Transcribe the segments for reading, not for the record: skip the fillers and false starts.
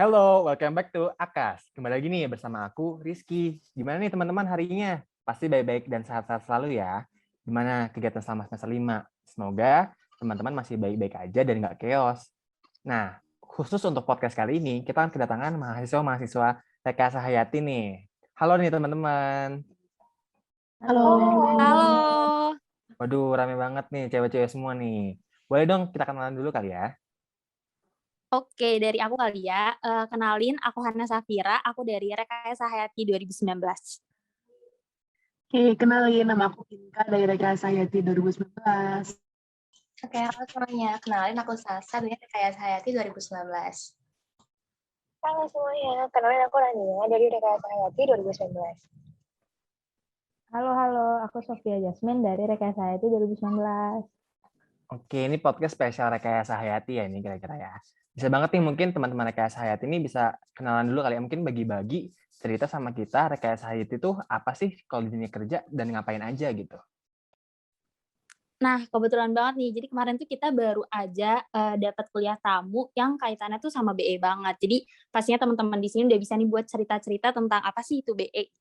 Hello, welcome back to Akas. Kembali lagi nih bersama aku, Rizky. Gimana nih teman-teman harinya? Pasti baik-baik dan sehat-sehat selalu ya. Gimana kegiatan selama semester 5? Semoga teman-teman masih baik-baik aja dan nggak chaos. Nah, khusus untuk podcast kali ini, kita akan kedatangan mahasiswa-mahasiswa Rekayasa Hayati nih. Halo nih teman-teman. Halo. Halo. Waduh, rame banget nih cewek-cewek semua nih. Boleh dong kita kenalan dulu kali ya? Oke, dari aku kali ya. Kenalin, aku Hana Safira, aku dari Rekayasa Hayati 2019. Oke, kenalin nama aku Inka dari Rekayasa Hayati 2019. Oke, halo semuanya. Kenalin aku Sasa dari Rekayasa Hayati 2019. Halo semuanya, kenalin aku Rania dari Rekayasa Hayati 2019. Halo, aku Sofia Jasmine dari Rekayasa Hayati 2019. Oke, ini podcast spesial Rekayasa Hayati ya ini kira-kira ya. Bisa banget nih mungkin teman-teman Rekayasa Hayati ini bisa kenalan dulu kali ya. Mungkin bagi-bagi cerita sama kita Rekayasa Hayati itu apa sih kalau di dunia kerja dan ngapain aja gitu. Nah, kebetulan banget nih, jadi kemarin tuh kita baru aja dapat kuliah tamu yang kaitannya tuh sama BE banget. Jadi pastinya teman-teman di sini udah bisa nih buat cerita-cerita tentang apa sih itu BE.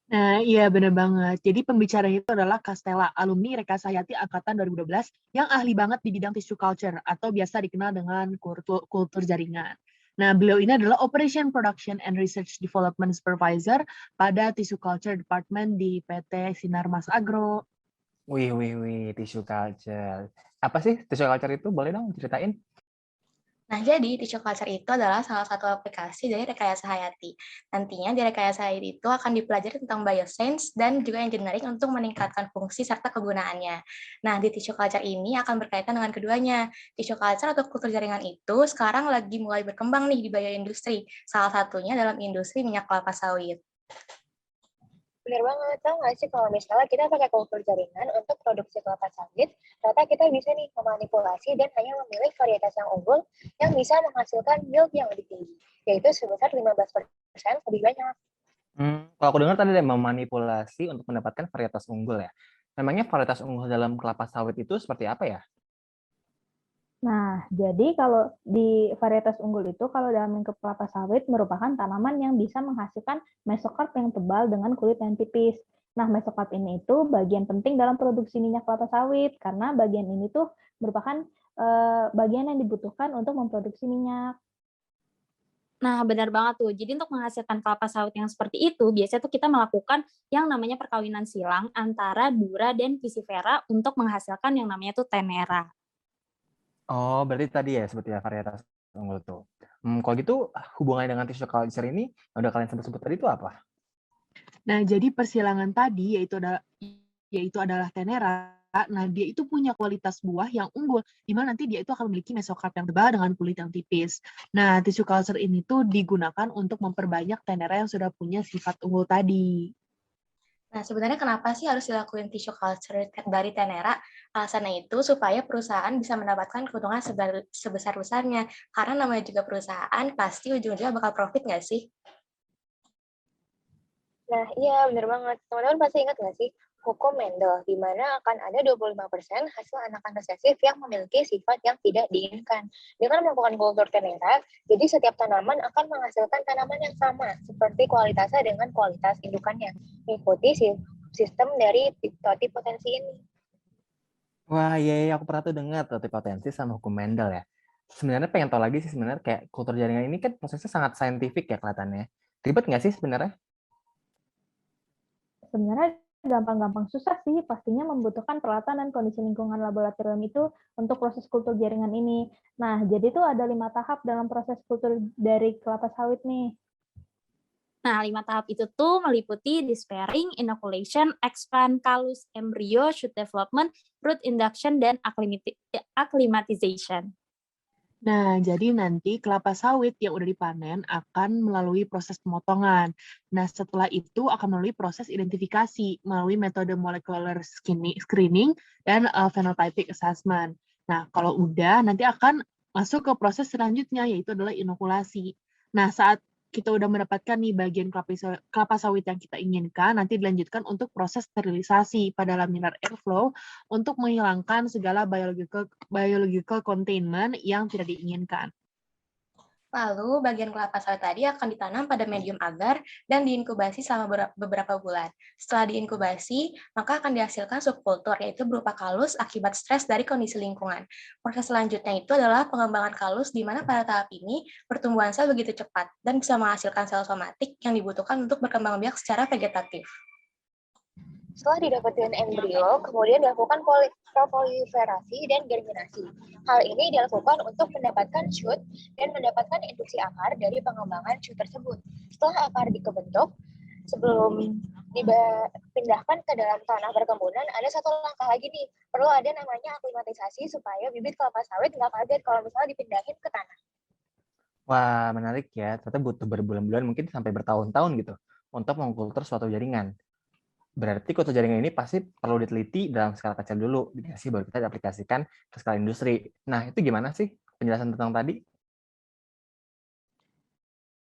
Nah, iya bener banget. Jadi pembicaranya itu adalah Kastela, alumni Rekayasa Hayati Angkatan 2012 yang ahli banget di bidang tissue culture atau biasa dikenal dengan kultur jaringan. Nah, beliau ini adalah Operation Production and Research Development Supervisor pada Tissue Culture Department di PT Sinar Mas Agro. Wih, tissue culture. Apa sih tissue culture itu? Boleh dong ceritain? Nah, jadi Tissue Culture itu adalah salah satu aplikasi dari Rekayasa Hayati. Nantinya di Rekayasa Hayati itu akan dipelajari tentang bioscience dan juga engineering untuk meningkatkan fungsi serta kegunaannya. Nah, di Tissue Culture ini akan berkaitan dengan keduanya. Tissue Culture atau kultur jaringan itu sekarang lagi mulai berkembang nih di bioindustri, salah satunya dalam industri minyak kelapa sawit. Bener banget, tau nggak sih kalau misalnya kita pakai kultur jaringan untuk produksi kelapa sawit, ternyata kita bisa nih memanipulasi dan hanya memilih varietas yang unggul yang bisa menghasilkan yield yang lebih tinggi, yaitu sebesar 15% lebih banyak. Kalau aku dengar tadi ada memanipulasi untuk mendapatkan varietas unggul ya. Memangnya varietas unggul dalam kelapa sawit itu seperti apa ya? Nah, jadi kalau di varietas unggul itu, kalau dalam lingkup kelapa sawit merupakan tanaman yang bisa menghasilkan mesokarp yang tebal dengan kulit yang tipis. Nah, mesokarp ini itu bagian penting dalam produksi minyak kelapa sawit, karena bagian ini tuh merupakan bagian yang dibutuhkan untuk memproduksi minyak. Nah, benar banget tuh. Jadi untuk menghasilkan kelapa sawit yang seperti itu, biasanya tuh kita melakukan yang namanya perkawinan silang antara Dura dan Pisifera untuk menghasilkan yang namanya tuh Tenera. Oh, berarti tadi ya sebetulnya varietas unggul tuh. Kalau gitu hubungannya dengan tissue culture ini yang udah kalian sebut-sebut tadi itu apa? Nah, jadi persilangan tadi yaitu adalah Tenera. Nah, dia itu punya kualitas buah yang unggul, di mana nanti dia itu akan memiliki mesokarp yang tebal dengan kulit yang tipis. Nah, tissue culture ini tuh digunakan untuk memperbanyak Tenera yang sudah punya sifat unggul tadi. Nah, sebenarnya kenapa sih harus dilakuin tissue culture dari Tenera? Alasannya itu supaya perusahaan bisa mendapatkan keuntungan sebesar-besarnya. Karena namanya juga perusahaan, pasti ujung-ujungnya bakal profit nggak sih? Nah, iya bener banget. Teman-teman pasti ingat nggak sih hukum Mendel, di mana akan ada 25% hasil anakan resesif yang memiliki sifat yang tidak diinginkan. Dengan melakukan kultur Tenera, jadi setiap tanaman akan menghasilkan tanaman yang sama, seperti kualitasnya dengan kualitas indukannya, mengikuti sistem dari totipotensi ini. Wah, iya, aku pernah tuh dengar totipotensi sama hukum Mendel ya. Sebenarnya pengen tahu lagi sih sebenarnya kayak kultur jaringan ini kan prosesnya sangat saintifik ya kelihatannya. Ribet nggak sih sebenarnya? Sebenarnya gampang-gampang susah sih, pastinya membutuhkan peralatan dan kondisi lingkungan laboratorium itu untuk proses kultur jaringan ini. Nah, jadi tuh ada 5 tahap dalam proses kultur dari kelapa sawit nih. Nah, 5 tahap itu tuh meliputi despairing, inoculation, expand, callus, embryo, shoot development, root induction, dan acclimatization. Nah, jadi nanti kelapa sawit yang udah dipanen akan melalui proses pemotongan. Nah, setelah itu akan melalui proses identifikasi melalui metode molecular screening dan phenotypic assessment. Nah, kalau udah nanti akan masuk ke proses selanjutnya yaitu adalah inokulasi. Nah, saat kita udah mendapatkan nih bagian kelapa sawit yang kita inginkan, nanti dilanjutkan untuk proses sterilisasi pada laminar airflow untuk menghilangkan segala biological containment yang tidak diinginkan. Lalu bagian kelapa sawit tadi akan ditanam pada medium agar dan diinkubasi selama beberapa bulan. Setelah diinkubasi, maka akan dihasilkan subkultur, yaitu berupa kalus akibat stres dari kondisi lingkungan. Proses selanjutnya itu adalah pengembangan kalus, di mana pada tahap ini pertumbuhan sel begitu cepat dan bisa menghasilkan sel somatik yang dibutuhkan untuk berkembang biak secara vegetatif. Setelah didapatkan embrio, kemudian dilakukan proliferasi dan germinasi. Hal ini dilakukan untuk mendapatkan shoot dan mendapatkan induksi akar dari pengembangan shoot tersebut. Setelah akar dikebentuk, sebelum dipindahkan ke dalam tanah perkebunan, ada satu langkah lagi nih. Perlu ada namanya aklimatisasi supaya bibit kelapa sawit nggak kaget kalau misalnya dipindahin ke tanah. Wah, menarik ya. Ternyata butuh berbulan-bulan, mungkin sampai bertahun-tahun gitu, untuk mengkultur suatu jaringan. Berarti kultur jaringan ini pasti perlu diteliti dalam skala kecil dulu, dikasih baru kita aplikasikan ke skala industri. Nah, itu gimana sih penjelasan tentang tadi?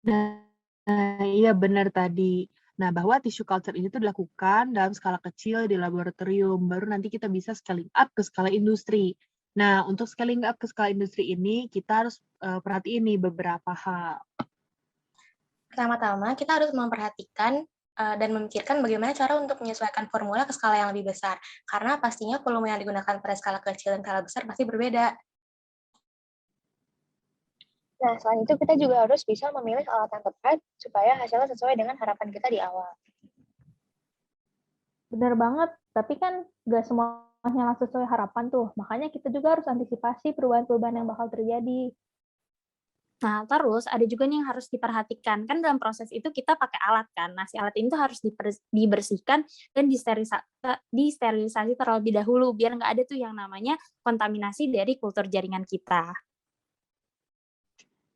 Nah, iya benar tadi. Nah, bahwa tissue culture ini tuh dilakukan dalam skala kecil di laboratorium, baru nanti kita bisa scaling up ke skala industri. Nah, untuk scaling up ke skala industri ini, kita harus perhatiin nih beberapa hal. Pertama-tama, kita harus memperhatikan dan memikirkan bagaimana cara untuk menyesuaikan formula ke skala yang lebih besar. Karena pastinya volume yang digunakan pada skala kecil dan skala besar pasti berbeda. Nah, selain itu kita juga harus bisa memilih alat yang tepat supaya hasilnya sesuai dengan harapan kita di awal. Benar banget, tapi kan nggak semuanya sesuai harapan tuh. Makanya kita juga harus antisipasi perubahan-perubahan yang bakal terjadi. Nah, terus ada juga nih yang harus diperhatikan. Kan dalam proses itu kita pakai alat kan. Nah, si alat ini tuh harus dibersihkan dan disterilisasi terlebih dahulu biar nggak ada tuh yang namanya kontaminasi dari kultur jaringan kita.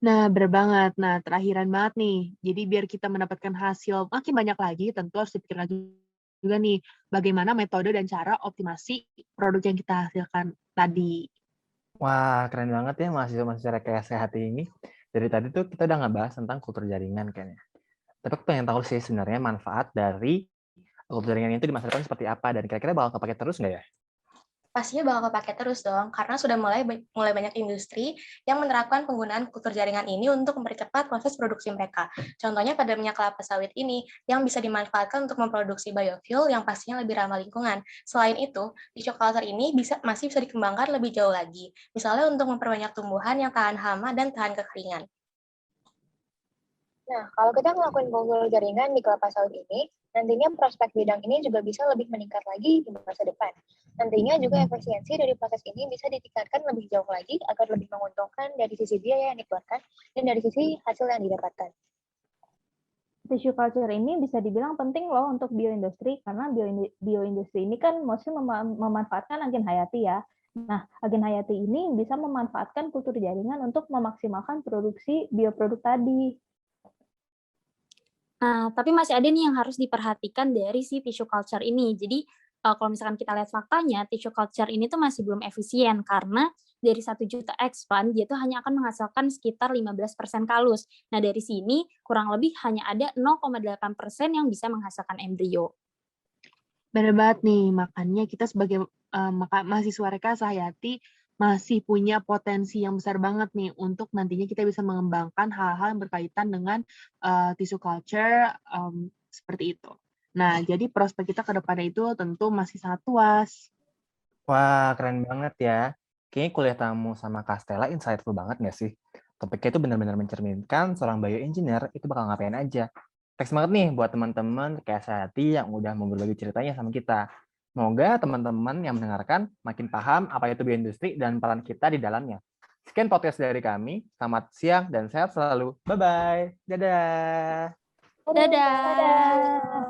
Nah, benar banget. Nah, terakhiran banget nih. Jadi biar kita mendapatkan hasil makin banyak lagi, tentu harus dipikirkan juga nih bagaimana metode dan cara optimasi produk yang kita hasilkan tadi. Wah, keren banget ya mahasiswa-mahasiswa rekayasa hati ini. Dari tadi tuh kita udah ngebahas tentang kultur jaringan kayaknya. Tapi aku pengen tahu sih sebenarnya manfaat dari kultur jaringan itu di masa depan seperti apa, dan kira-kira bakal kepake terus nggak ya? Pastinya bakal kepake terus dong, karena sudah mulai banyak industri yang menerapkan penggunaan kultur jaringan ini untuk mempercepat proses produksi mereka. Contohnya pada minyak kelapa sawit ini, yang bisa dimanfaatkan untuk memproduksi biofuel yang pastinya lebih ramah lingkungan. Selain itu, tissue culture ini masih bisa dikembangkan lebih jauh lagi, misalnya untuk memperbanyak tumbuhan yang tahan hama dan tahan kekeringan. Nah, kalau kita melakukan kultur jaringan di kelapa sawit ini, nantinya prospek bidang ini juga bisa lebih meningkat lagi di masa depan. Nantinya juga efisiensi dari proses ini bisa ditingkatkan lebih jauh lagi agar lebih menguntungkan dari sisi biaya yang dikeluarkan dan dari sisi hasil yang didapatkan. Tissue culture ini bisa dibilang penting loh untuk bioindustri, karena bioindustri ini kan mostly memanfaatkan agen hayati ya. Nah, agen hayati ini bisa memanfaatkan kultur jaringan untuk memaksimalkan produksi bioproduk tadi. Nah, tapi masih ada nih yang harus diperhatikan dari si tissue culture ini. Jadi, kalau misalkan kita lihat faktanya, tissue culture ini tuh masih belum efisien karena dari 1 juta expand, dia tuh hanya akan menghasilkan sekitar 15% kalus. Nah, dari sini kurang lebih hanya ada 0,8% yang bisa menghasilkan embrio. Benar banget nih, makanya kita sebagai mahasiswa rekayasa hayati masih punya potensi yang besar banget nih untuk nantinya kita bisa mengembangkan hal-hal yang berkaitan dengan tissue culture seperti itu. Nah, jadi prospek kita ke depannya itu tentu masih sangat luas. Wah, keren banget ya. Kayaknya kuliah tamu sama Castella insightful banget nggak sih? Topiknya itu benar-benar mencerminkan seorang bioengineer itu bakal ngapain aja. Thanks banget nih buat teman-teman kayak Hati yang udah mau berbagi ceritanya sama kita. Semoga teman-teman yang mendengarkan makin paham apa itu bioindustri dan peran kita di dalamnya. Sekian podcast dari kami. Selamat siang dan sehat selalu. Bye-bye. Dadah. Dadah.